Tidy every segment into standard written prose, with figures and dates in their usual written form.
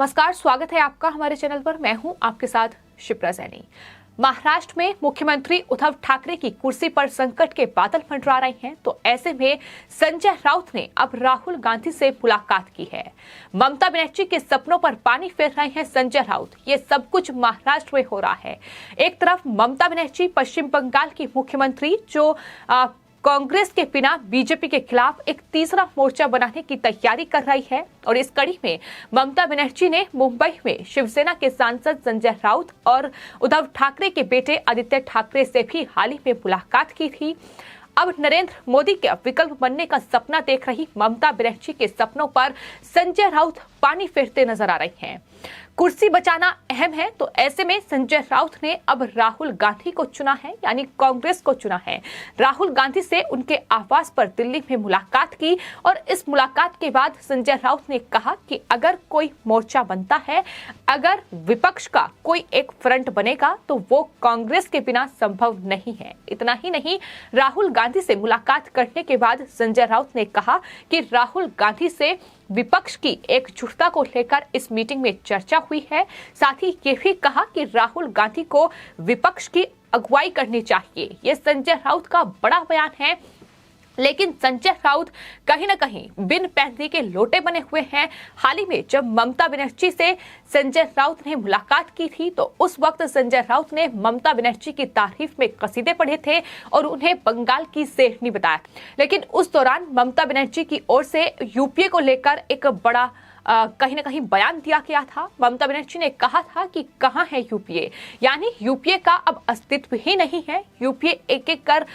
नमस्कार, स्वागत है आपका हमारे चैनल पर। मैं हूं आपके साथ शिप्रा सैनी। महाराष्ट्र में मुख्यमंत्री उद्धव ठाकरे की कुर्सी पर संकट के बादल मंडरा रहे हैं, तो ऐसे में संजय राउत ने अब राहुल गांधी से मुलाकात की है। ममता बनर्जी के सपनों पर पानी फेर रहे हैं संजय राउत। ये सब कुछ महाराष्ट्र में हो रहा है। एक तरफ ममता बनर्जी पश्चिम बंगाल की मुख्यमंत्री जो कांग्रेस के बिना बीजेपी के खिलाफ एक तीसरा मोर्चा बनाने की तैयारी कर रही है, और इस कड़ी में ममता बनर्जी ने मुंबई में शिवसेना के सांसद संजय राउत और उद्धव ठाकरे के बेटे आदित्य ठाकरे से भी हाल ही में मुलाकात की थी। अब नरेंद्र मोदी के विकल्प बनने का सपना देख रही ममता बनर्जी के सपनों पर संजय राउत पानी फेरते नजर आ रही हैं। कुर्सी बचाना अहम है, तो ऐसे में संजय राउत ने अब राहुल गांधी को चुना है, यानी कांग्रेस को चुना है। राहुल गांधी से उनके आवास पर दिल्ली में मुलाकात की, और इस मुलाकात के बाद संजय राउत ने कहा कि अगर कोई मोर्चा बनता है, अगर विपक्ष का कोई एक फ्रंट बनेगा, तो वो कांग्रेस के बिना संभव नहीं है। इतना ही नहीं, राहुल गांधी से मुलाकात करने के बाद संजय राउत ने कहा कि राहुल गांधी से विपक्ष की एकजुटता को लेकर इस मीटिंग में चर्चा हुई है। साथ ही ये भी कहा कि राहुल गांधी को विपक्ष की अगुवाई करनी चाहिए। ये संजय राउत का बड़ा बयान है, लेकिन संजय राउत कहीं न कहीं बिन पैंती के लोटे बने हुए हैं। हाल ही में जब ममता बनर्जी से संजय राउत ने मुलाकात की थी, तो उस वक्त संजय राउत ने ममता बनर्जी की तारीफ में कसीदे पढ़े थे और उन्हें बंगाल की शेरनी बताया। लेकिन उस दौरान ममता बनर्जी की ओर से यूपीए को लेकर एक बड़ा कहीं न कहीं बयान दिया गया था। ममता बनर्जी ने कहा था कि कहां है यूपीए, यानी यूपीए का अब अस्तित्व ही नहीं है। यूपीए एक एक कर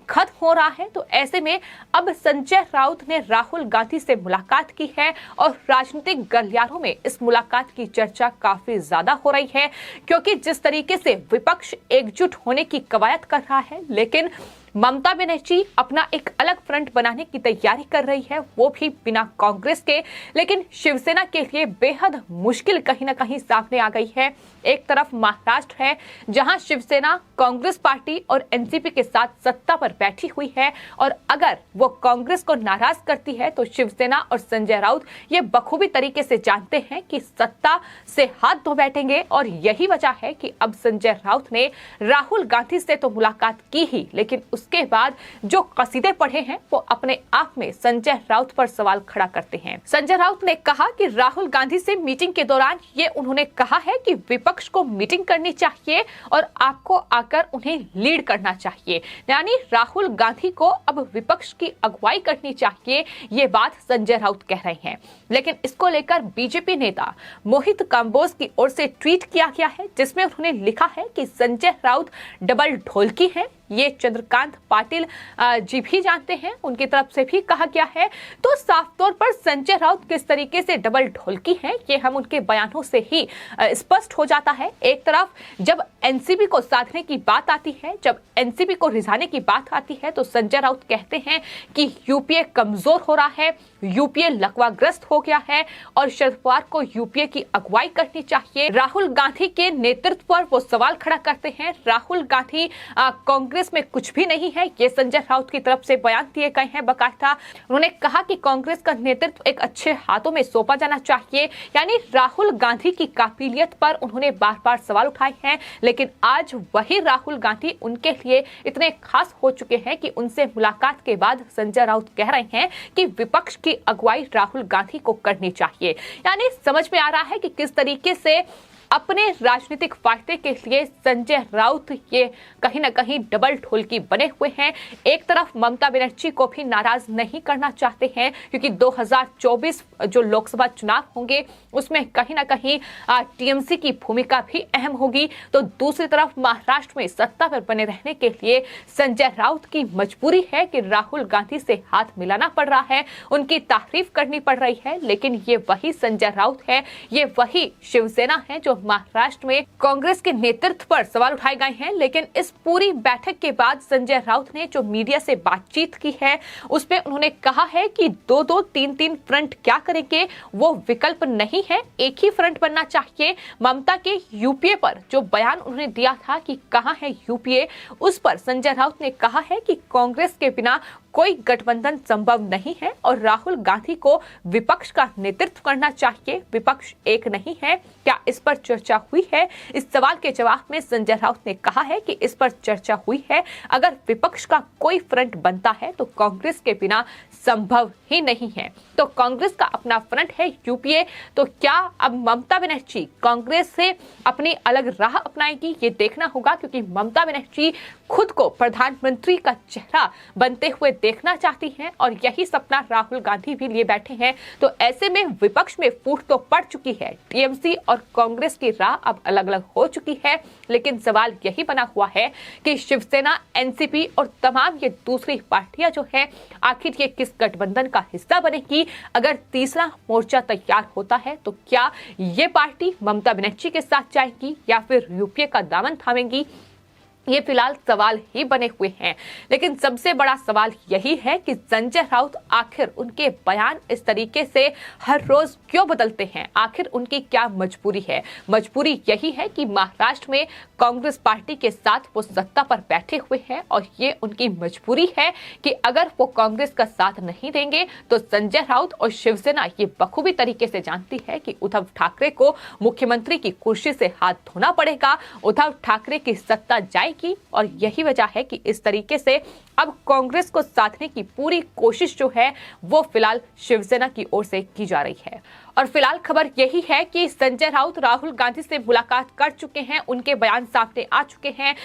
खत्म हो रहा है। तो ऐसे में अब संजय राउत ने राहुल गांधी से मुलाकात की है, और राजनीतिक गलियारों में इस मुलाकात की चर्चा काफी ज्यादा हो रही है, क्योंकि जिस तरीके से विपक्ष एकजुट होने की कवायद कर रहा है, लेकिन ममता बनर्जी अपना एक अलग फ्रंट बनाने की तैयारी कर रही है, वो भी बिना कांग्रेस के। लेकिन शिवसेना के लिए बेहद मुश्किल कहीं ना कहीं सामने आ गई है। एक तरफ महाराष्ट्र है, जहां शिवसेना कांग्रेस पार्टी और एनसीपी के साथ सत्ता पर बैठी हुई है, और अगर वो कांग्रेस को नाराज करती है, तो शिवसेना और संजय राउत ये बखूबी तरीके से जानते हैं कि सत्ता से हाथ धो बैठेंगे। और यही वजह है कि अब संजय राउत ने राहुल गांधी से तो मुलाकात की ही, लेकिन उसके बाद जो कसीदे पढ़े हैं, वो अपने आप में संजय राउत पर सवाल खड़ा करते हैं। संजय राउत ने कहा कि राहुल गांधी से मीटिंग के दौरान ये उन्होंने कहा है कि विपक्ष को मीटिंग करनी चाहिए और आपको आकर उन्हें लीड करना चाहिए, यानी राहुल गांधी को अब विपक्ष की अगुवाई करनी चाहिए। ये बात संजय राउत कह रहे हैं। लेकिन इसको लेकर बीजेपी नेता मोहित कंबोज की ओर से ट्वीट किया गया है, जिसमें उन्होंने लिखा है कि संजय राउत डबल ढोलकी हैं। ये चंद्रकांत पाटिल जी भी जानते हैं, उनकी तरफ से भी कहा गया है। तो साफ तौर पर संजय राउत किस तरीके से डबल ढोलकी हैं, ये हम उनके बयानों से ही स्पष्ट हो जाता है। एक तरफ जब एनसीपी को साधने की बात आती है, जब एनसीपी को रिझाने की बात आती है, तो संजय राउत कहते हैं कि यूपीए कमजोर हो रहा है, यूपीए लकवाग्रस्त हो गया है, और शरद पवार को यूपीए की अगुवाई करनी चाहिए। राहुल गांधी के नेतृत्व पर वो सवाल खड़ा करते हैं। राहुल गांधी कांग्रेस में कुछ भी नहीं है, ये संजय राउत की तरफ से बयान दिए गए हैं। बाकायदा उन्होंने कहा कि कांग्रेस का नेतृत्व एक अच्छे हाथों में सौंपा जाना चाहिए, यानी राहुल गांधी की काबिलियत पर उन्होंने बार बार सवाल उठाए हैं। लेकिन आज वही राहुल गांधी उनके लिए इतने खास हो चुके हैं कि उनसे मुलाकात के बाद संजय राउत कह रहे हैं कि विपक्ष की अगुवाई राहुल गांधी को करनी चाहिए। यानी समझ में आ रहा है कि किस तरीके से अपने राजनीतिक फायदे के लिए संजय राउत ये कहीं ना कहीं डबल ढोलकी बने हुए हैं। एक तरफ ममता बनर्जी को भी नाराज नहीं करना चाहते हैं, क्योंकि 2024 जो लोकसभा चुनाव होंगे, उसमें कहीं ना कहीं टीएमसी की भूमिका भी अहम होगी। तो दूसरी तरफ महाराष्ट्र में सत्ता पर बने रहने के लिए संजय राउत की मजबूरी है कि राहुल गांधी से हाथ मिलाना पड़ रहा है, उनकी तारीफ करनी पड़ रही है। लेकिन ये वही संजय राउत है, ये वही शिवसेना है जो महाराष्ट्र में कांग्रेस के नेतृत्व पर सवाल उठाए गए हैं। लेकिन इस पूरी बैठक के बाद संजय राउत ने जो मीडिया से बातचीत की है, उसमें उन्होंने कहा है कि 2-2, 3-3 फ्रंट क्या करेंगे, वो विकल्प नहीं है, एक ही फ्रंट बनना चाहिए। ममता के यूपीए पर जो बयान उन्होंने दिया था कि कहां है यूपीए, उस पर संजय राउत ने कहा है कि कांग्रेस के बिना कोई गठबंधन संभव नहीं है और राहुल गांधी को विपक्ष का नेतृत्व करना चाहिए, विपक्ष एक नहीं है। क्या इस पर चर्चा हुई है? इस सवाल के जवाब में संजय राउत ने कहा है कि इस पर चर्चा हुई है। अगर विपक्ष का कोई फ्रंट बनता है तो कांग्रेस के बिना संभव ही नहीं है। तो कांग्रेस का अपना फ्रंट है यूपीए, तो क्या अब ममता बनर्जी कांग्रेस से अपनी अलग राह अपनाएगी? ये देखना होगा, क्योंकि ममता बनर्जी खुद को प्रधानमंत्री का चेहरा बनते हुए देखना चाहती हैं और यही सपना राहुल गांधी भी लिए बैठे हैं। तो ऐसे में विपक्ष में फूट तो पड़ चुकी है, टीएमसी और कांग्रेस की राह अब अलग अलग हो चुकी है। लेकिन सवाल यही बना हुआ है कि शिवसेना, एनसीपी और तमाम ये दूसरी पार्टियां जो है, आखिर ये किस गठबंधन का हिस्सा बनेगी? अगर तीसरा मोर्चा तैयार होता है तो क्या ये पार्टी ममता बनर्जी के साथ जाएगी या फिर यूपीए का दामन थामेंगी? ये फिलहाल सवाल ही बने हुए हैं। लेकिन सबसे बड़ा सवाल यही है कि संजय राउत आखिर उनके बयान इस तरीके से हर रोज क्यों बदलते हैं? आखिर उनकी क्या मजबूरी है? मजबूरी यही है कि महाराष्ट्र में कांग्रेस पार्टी के साथ वो सत्ता पर बैठे हुए हैं और ये उनकी मजबूरी है कि अगर वो कांग्रेस का साथ नहीं देंगे तो संजय राउत और शिवसेना ये बखूबी तरीके से जानती है कि उद्धव ठाकरे को मुख्यमंत्री की कुर्सी से हाथ धोना पड़ेगा, उद्धव ठाकरे की सत्ता जाएगी। और यही वजह है कि इस तरीके से अब कांग्रेस को साधने की पूरी कोशिश जो है वो फिलहाल शिवसेना की ओर से की जा रही है। और फिलहाल खबर यही है कि संजय राउत राहुल गांधी से मुलाकात कर चुके हैं, उनके बयान सामने आ चुके हैं।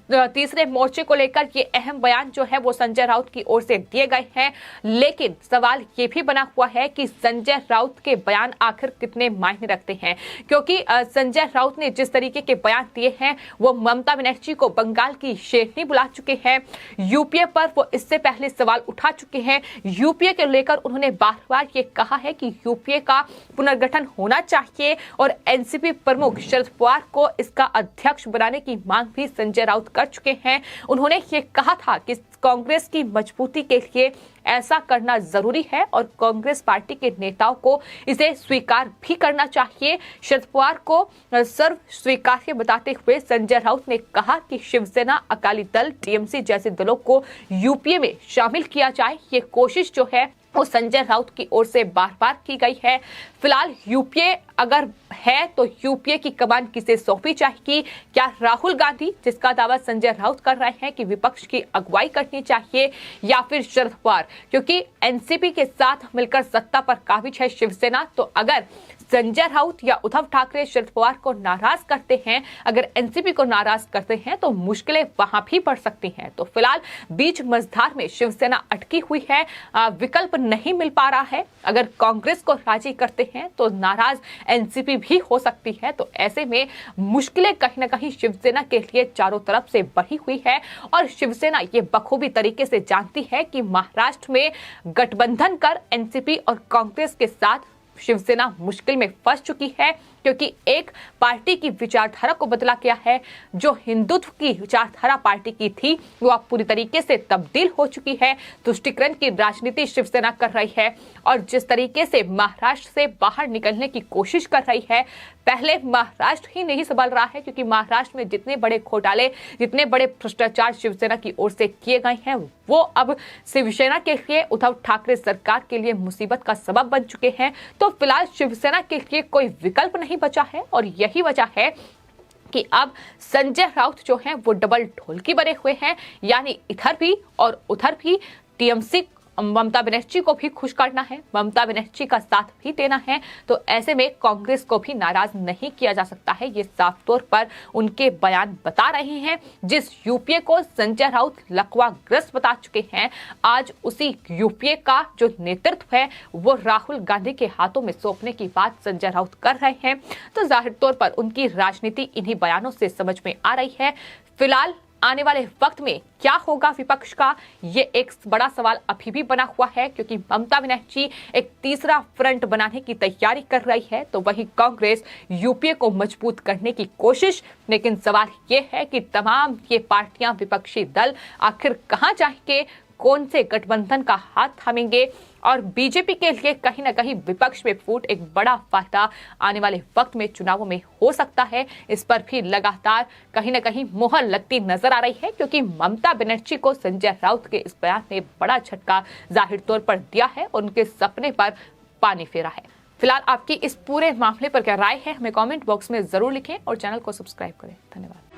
तीसरे मोर्चे को लेकर ये अहम बयान जो है वो संजय राउत की ओर से दिए गए हैं। लेकिन सवाल ये भी बना हुआ है कि संजय राउत के बयान आखिर कितने मायने रखते हैं, क्योंकि संजय राउत ने जिस तरीके के बयान दिए हैं वो ममता बनर्जी को बंगाल की शेरनी बुला चुके हैं। यूपीए पर वो इससे पहले सवाल उठा चुके हैं। यूपीए को लेकर उन्होंने बार बार ये कहा है कि यूपीए का पुनर्गठन होना चाहिए और एनसीपी प्रमुख शरद पवार को इसका अध्यक्ष बनाने की मांग भी संजय राउत कर चुके हैं। उन्होंने ये कहा था कि कांग्रेस की मजबूती के लिए ऐसा करना जरूरी है और कांग्रेस पार्टी के नेताओं को इसे स्वीकार भी करना चाहिए। शरद पवार को सर्व स्वीकार्य बताते हुए संजय राउत ने कहा कि शिवसेना, अकाली दल, टीएमसी जैसे दलों को यूपीए में शामिल किया जाए। ये कोशिश जो है वो संजय राउत की ओर से बार बार की गई है। फिलहाल यूपीए अगर है तो यूपीए की कमान किसे सौंपी जाएगी? क्या राहुल गांधी, जिसका दावा संजय राउत कर रहे हैं कि विपक्ष की अगुवाई करनी चाहिए, या फिर शरद पवार? क्योंकि एनसीपी के साथ मिलकर सत्ता पर काबिज है शिवसेना। तो अगर संजय राउत या उद्धव ठाकरे शरद पवार को नाराज करते हैं, अगर एनसीपी को नाराज करते हैं तो मुश्किलें वहां भी बढ़ सकती हैं। तो फिलहाल बीच मझधार में शिवसेना अटकी हुई है, विकल्प नहीं मिल पा रहा है। अगर कांग्रेस को राजी करते हैं तो नाराज एनसीपी भी हो सकती है। तो ऐसे में मुश्किलें कहीं न कहीं शिवसेना के लिए चारों तरफ से बढ़ी हुई है और शिवसेना ये बखूबी तरीके से जानती है कि महाराष्ट्र में गठबंधन कर एनसीपी और कांग्रेस के साथ शिवसेना मुश्किल में फंस चुकी है, क्योंकि एक पार्टी की विचारधारा को बदला गया है। जो हिंदुत्व की विचारधारा पार्टी की थी वो अब पूरी तरीके से तब्दील हो चुकी है। तुष्टीकरण की राजनीति शिवसेना कर रही है और जिस तरीके से महाराष्ट्र से बाहर निकलने की कोशिश कर रही है, पहले महाराष्ट्र ही नहीं संभल रहा है, क्योंकि महाराष्ट्र में जितने बड़े घोटाले, जितने बड़े भ्रष्टाचार शिवसेना की ओर से किए गए हैं वो अब शिवसेना के लिए, उद्धव ठाकरे सरकार के लिए मुसीबत का सबब बन चुके हैं। तो फिलहाल शिवसेना के लिए कोई विकल्प नहीं बचा है और यही वजह है कि अब संजय राउत जो हैं वो डबल ढोलकी बने हुए हैं, यानी इधर भी और उधर भी टीएमसी ममता बनर्जी को भी खुश करना है, ममता बनर्जी का साथ भी देना है। तो ऐसे में कांग्रेस को भी नाराज नहीं किया जा सकता है, ये साफ तौर पर उनके बयान बता रहे हैं। जिस यूपीए को संजय राउत लकवाग्रस्त बता चुके हैं, आज उसी यूपीए का जो नेतृत्व है वो राहुल गांधी के हाथों में सौंपने की बात संजय राउत कर रहे हैं। तो जाहिर तौर पर उनकी राजनीति इन्हीं बयानों से समझ में आ रही है। फिलहाल आने वाले वक्त में क्या होगा विपक्ष का, ये एक बड़ा सवाल अभी भी बना हुआ है, क्योंकि ममता बनर्जी एक तीसरा फ्रंट बनाने की तैयारी कर रही है, तो वही कांग्रेस यूपीए को मजबूत करने की कोशिश। लेकिन सवाल ये है कि तमाम ये पार्टियां, विपक्षी दल आखिर कहां जाएंगे, कौन से गठबंधन का हाथ थामेंगे और बीजेपी के लिए कहीं ना कहीं विपक्ष में फूट एक बड़ा फायदा आने वाले वक्त में चुनावों में हो सकता है। इस पर भी लगातार कहीं ना कहीं मोहर लगती नजर आ रही है, क्योंकि ममता बनर्जी को संजय राउत के इस बयान ने बड़ा झटका जाहिर तौर पर दिया है और उनके सपने पर पानी फेरा है। फिलहाल आपकी इस पूरे मामले पर क्या राय है, हमें कमेंट बॉक्स में जरूर लिखें और चैनल को सब्सक्राइब करें। धन्यवाद।